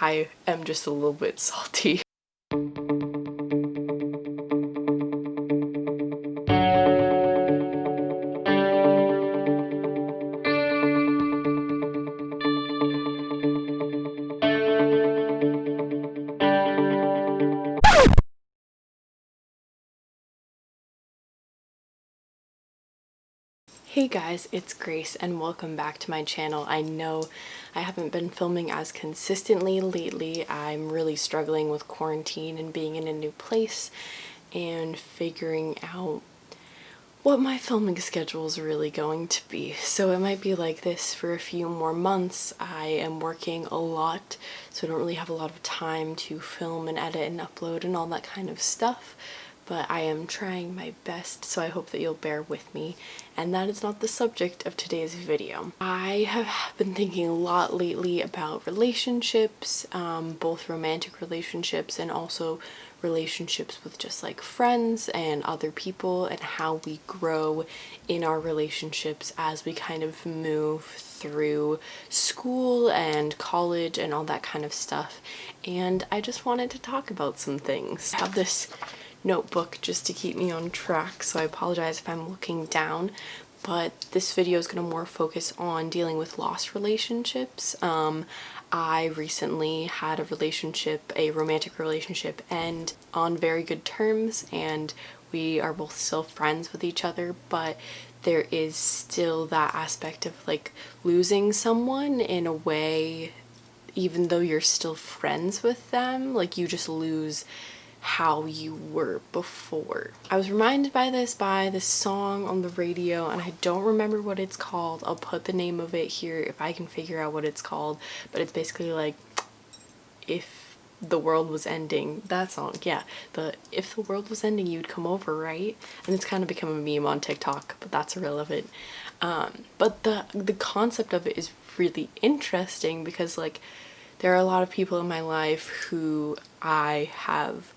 I am just a little bit salty. Hey guys, it's Grace and welcome back to my channel. I know I haven't been filming as consistently lately. I'm really struggling with quarantine and being in a new place and figuring out what my filming schedule is really going to be. So it might be like this for a few more months. I am working a lot, so I don't really have a lot of time to film and edit and upload and all that kind of stuff. But I am trying my best, so I hope that you'll bear with me. And that is not the subject of today's video. I have been thinking a lot lately about relationships, both romantic relationships and also relationships with just like friends and other people, and how we grow in our relationships as we kind of move through school and college and all that kind of stuff. And I just wanted to talk about some things. I have this notebook just to keep me on track, so I apologize if I'm looking down, but this video is going to more focus on dealing with lost relationships. I recently had a romantic relationship, end on very good terms, and we are both still friends with each other, but there is still that aspect of like losing someone in a way. Even though you're still friends with them, like you just lose how you were before. I was reminded by this song on the radio, and I don't remember what it's called. I'll put the name of it here if I can figure out what it's called, but it's basically like, if the world was ending, that song, yeah, if the world was ending, you'd come over, right? And it's kind of become a meme on TikTok, but that's irrelevant. But the concept of it is really interesting because like there are a lot of people in my life who I have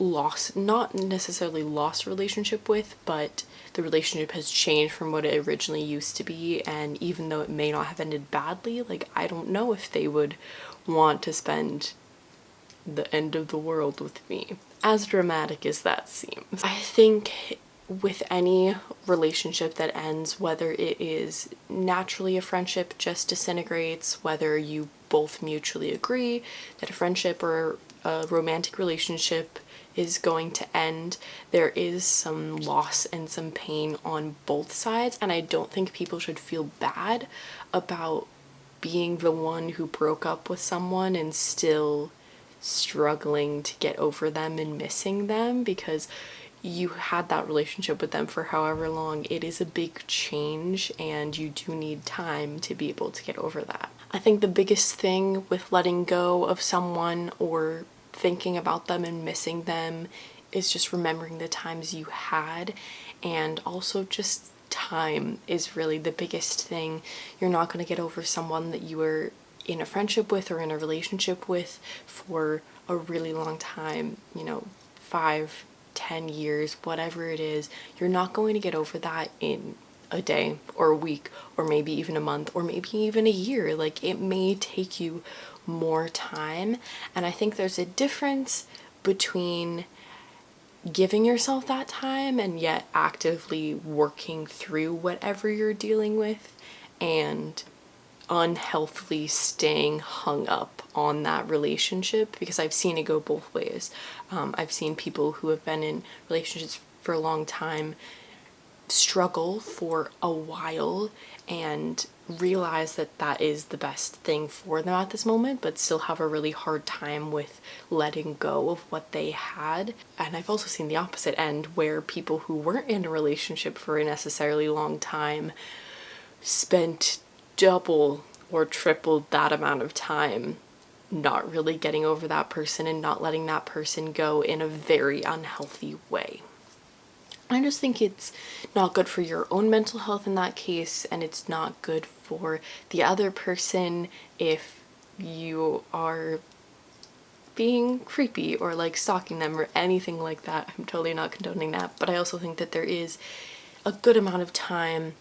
not necessarily lost relationship with, but the relationship has changed from what it originally used to be. And even though it may not have ended badly, like I don't know if they would want to spend the end of the world with me, as dramatic as that seems. I think with any relationship that ends, whether it is naturally a friendship just disintegrates, whether you both mutually agree that a friendship or a romantic relationship is going to end, there is some loss and some pain on both sides, and I don't think people should feel bad about being the one who broke up with someone and still struggling to get over them and missing them, because you had that relationship with them for however long. It is a big change and you do need time to be able to get over that. I think the biggest thing with letting go of someone or thinking about them and missing them is just remembering the times you had, and also just time is really the biggest thing. You're not going to get over someone that you were in a friendship with or in a relationship with for a really long time, 5-10 years, whatever it is. You're not going to get over that in a day or a week or maybe even a month or maybe even a year. Like it may take you more time, and I think there's a difference between giving yourself that time and yet actively working through whatever you're dealing with, and unhealthily staying hung up on that relationship, because I've seen it go both ways. I've seen people who have been in relationships for a long time struggle for a while and realize that that is the best thing for them at this moment, but still have a really hard time with letting go of what they had. And I've also seen the opposite end, where people who weren't in a relationship for a necessarily long time spent double or triple that amount of time not really getting over that person and not letting that person go in a very unhealthy way. I just think it's not good for your own mental health in that case, and it's not good for the other person if you are being creepy or like stalking them or anything like that. I'm totally not condoning that, but I also think that there is a good amount of time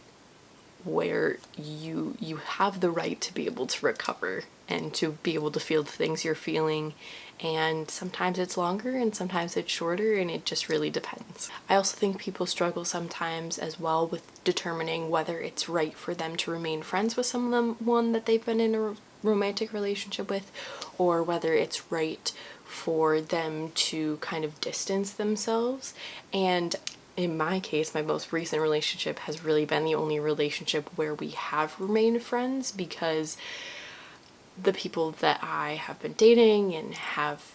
where you have the right to be able to recover and to be able to feel the things you're feeling. And sometimes it's longer and sometimes it's shorter, and it just really depends. I also think people struggle sometimes as well with determining whether it's right for them to remain friends with someone that they've been in a romantic relationship with, or whether it's right for them to kind of distance themselves. And in my case, my most recent relationship has really been the only relationship where we have remained friends, because the people that I have been dating and have,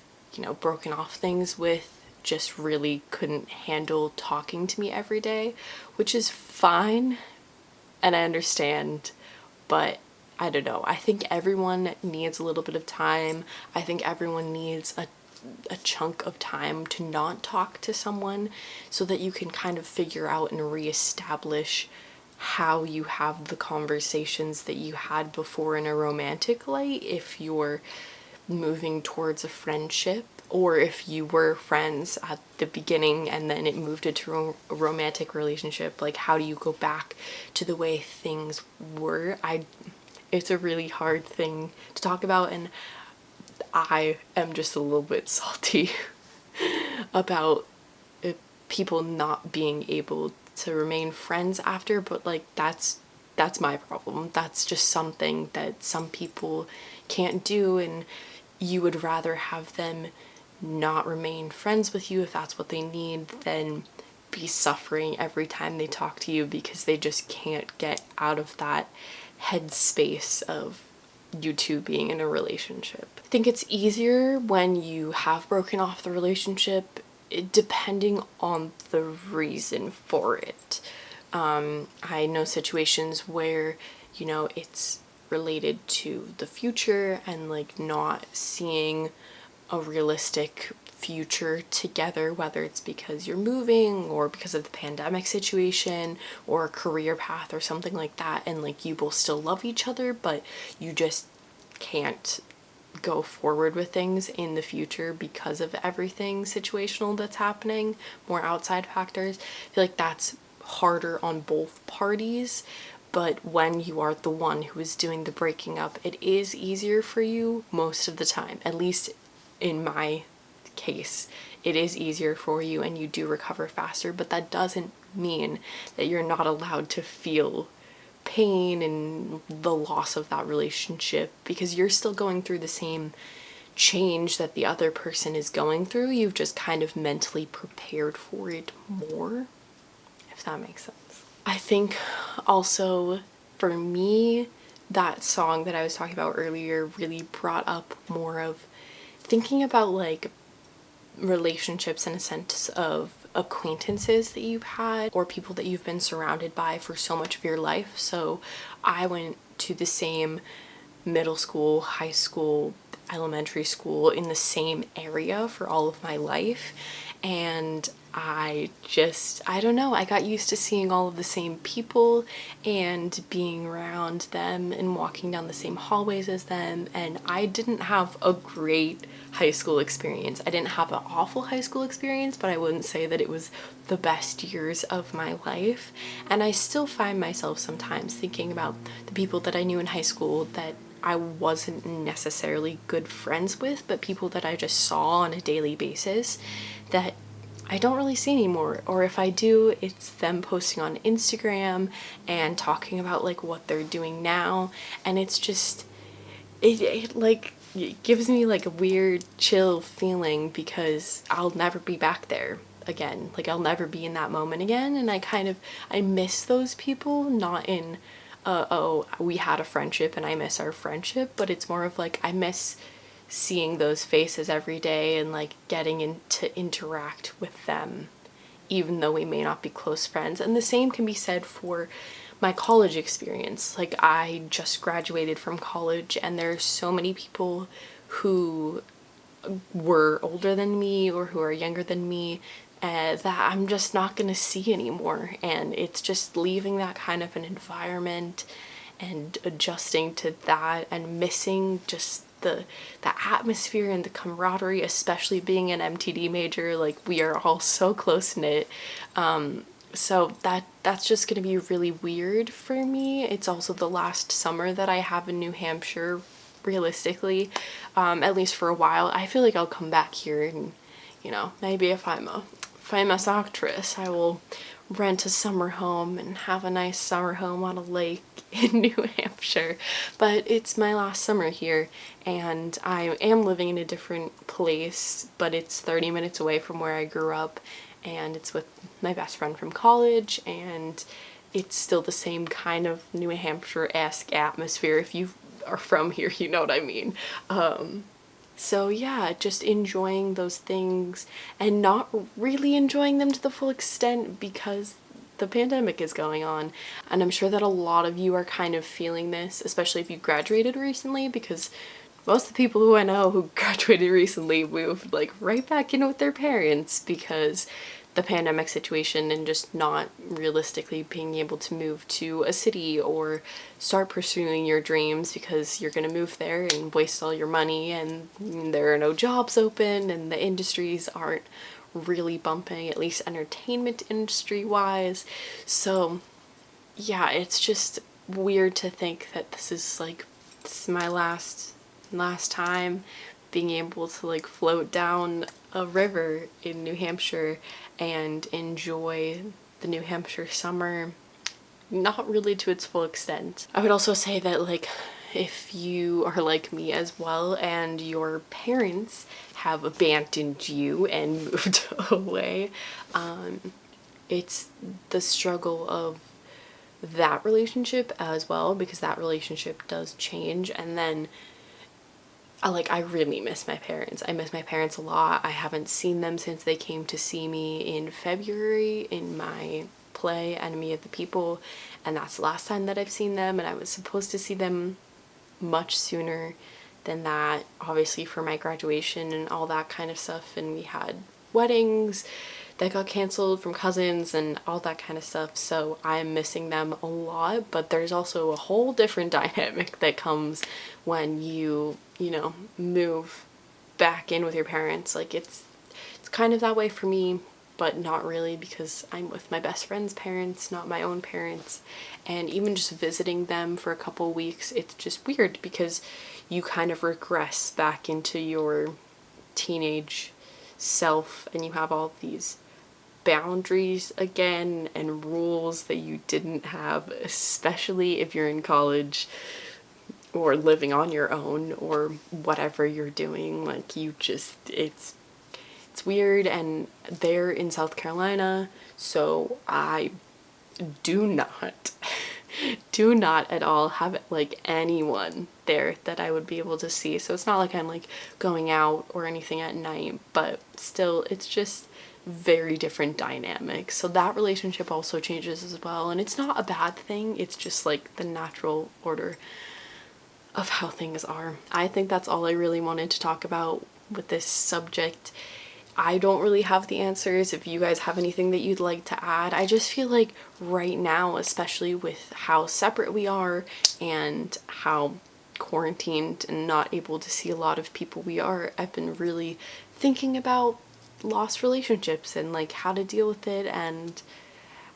broken off things with just really couldn't handle talking to me every day, which is fine and I understand, but I don't know. I think everyone needs a little bit of time. I think everyone needs a chunk of time to not talk to someone so that you can kind of figure out and reestablish how you have the conversations that you had before in a romantic light, if you're moving towards a friendship, or if you were friends at the beginning and then it moved into a romantic relationship. Like, how do you go back to the way things were? It's a really hard thing to talk about, and I am just a little bit salty about people not being able to remain friends after, but like that's my problem. That's just something that some people can't do, and you would rather have them not remain friends with you if that's what they need than be suffering every time they talk to you because they just can't get out of that headspace of you two being in a relationship. I think it's easier when you have broken off the relationship, depending on the reason for it. I know situations where, it's related to the future and like not seeing a realistic future together, whether it's because you're moving or because of the pandemic situation or a career path or something like that, and like you both still love each other but you just can't go forward with things in the future because of everything situational that's happening, more outside factors. I feel like that's harder on both parties, but when you are the one who is doing the breaking up, it is easier for you most of the time. At least in my case, it is easier for you and you do recover faster, but that doesn't mean that you're not allowed to feel pain and the loss of that relationship, because you're still going through the same change that the other person is going through. You've just kind of mentally prepared for it more, if that makes sense. I think also for me, that song that I was talking about earlier really brought up more of thinking about like relationships in a sense of acquaintances that you've had or people that you've been surrounded by for so much of your life. So I went to the same middle school, high school, elementary school in the same area for all of my life, and I don't know, I got used to seeing all of the same people and being around them and walking down the same hallways as them, and I didn't have a great high school experience. I didn't have an awful high school experience, but I wouldn't say that it was the best years of my life, and I still find myself sometimes thinking about the people that I knew in high school that I wasn't necessarily good friends with, but people that I just saw on a daily basis that I don't really see anymore. Or if I do, it's them posting on Instagram and talking about like what they're doing now, and it's just it gives me like a weird chill feeling because I'll never be back there again. Like I'll never be in that moment again, and I miss those people, not in oh, we had a friendship and I miss our friendship, but it's more of like I miss seeing those faces every day and like getting in to interact with them, even though we may not be close friends. And the same can be said for my college experience. Like I just graduated from college and there's so many people who were older than me or who are younger than me that I'm just not gonna see anymore, and it's just leaving that kind of an environment and adjusting to that and missing just the atmosphere and the camaraderie, especially being an MTD major. Like we are all so close knit. So that's just gonna be really weird for me. It's also the last summer that I have in New Hampshire, realistically, at least for a while. I feel like I'll come back here and, you know, maybe if I'm a famous actress, I will rent a summer home and have a nice summer home on a lake in New Hampshire. But it's my last summer here, and I am living in a different place, but it's 30 minutes away from where I grew up, and it's with my best friend from college, and it's still the same kind of New Hampshire-esque atmosphere. If you are from here, you know what I mean. So yeah, just enjoying those things and not really enjoying them to the full extent because the pandemic is going on. And I'm sure that a lot of you are kind of feeling this, especially if you graduated recently, because most of the people who I know who graduated recently moved like right back in with their parents because the pandemic situation and just not realistically being able to move to a city or start pursuing your dreams because you're going to move there and waste all your money and there are no jobs open and the industries aren't really bumping, at least entertainment industry wise. So yeah, it's just weird to think that this is like, this is my last time being able to like float down a river in New Hampshire and enjoy the New Hampshire summer, not really to its full extent. I would also say that like if you are like me as well and your parents have abandoned you and moved away, it's the struggle of that relationship as well, because that relationship does change. And then I really miss my parents. I miss my parents a lot. I haven't seen them since they came to see me in February in my play Enemy of the People, and that's the last time that I've seen them, and I was supposed to see them much sooner than that, obviously for my graduation and all that kind of stuff, and we had weddings that got canceled from cousins and all that kind of stuff, so I'm missing them a lot. But there's also a whole different dynamic that comes when you know, move back in with your parents. Like it's kind of that way for me, but not really, because I'm with my best friend's parents, not my own parents. And even just visiting them for a couple weeks, it's just weird because you kind of regress back into your teenage self and you have all these boundaries again and rules that you didn't have, especially if you're in college or living on your own or whatever you're doing. Like you just, it's weird. And they're in South Carolina, so I do not do not at all have like anyone there that I would be able to see. So it's not like I'm like going out or anything at night, but still it's just very different dynamics. So that relationship also changes as well, and it's not a bad thing. It's just like the natural order of how things are. I think that's all I really wanted to talk about with this subject. I don't really have the answers. If you guys have anything that you'd like to add, I just feel like right now, especially with how separate we are and how quarantined and not able to see a lot of people we are, I've been really thinking about lost relationships and like how to deal with it. And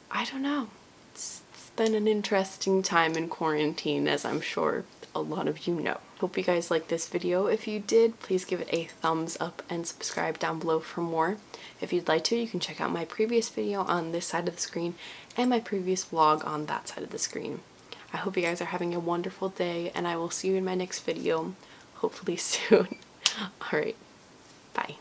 I don't know, it's been an interesting time in quarantine, as I'm sure a lot of you know. Hope you guys liked this video. If you did, please give it a thumbs up and subscribe down below for more. If you'd like to, you can check out my previous video on this side of the screen and my previous vlog on that side of the screen. I hope you guys are having a wonderful day, and I will see you in my next video, hopefully soon. Alright, bye.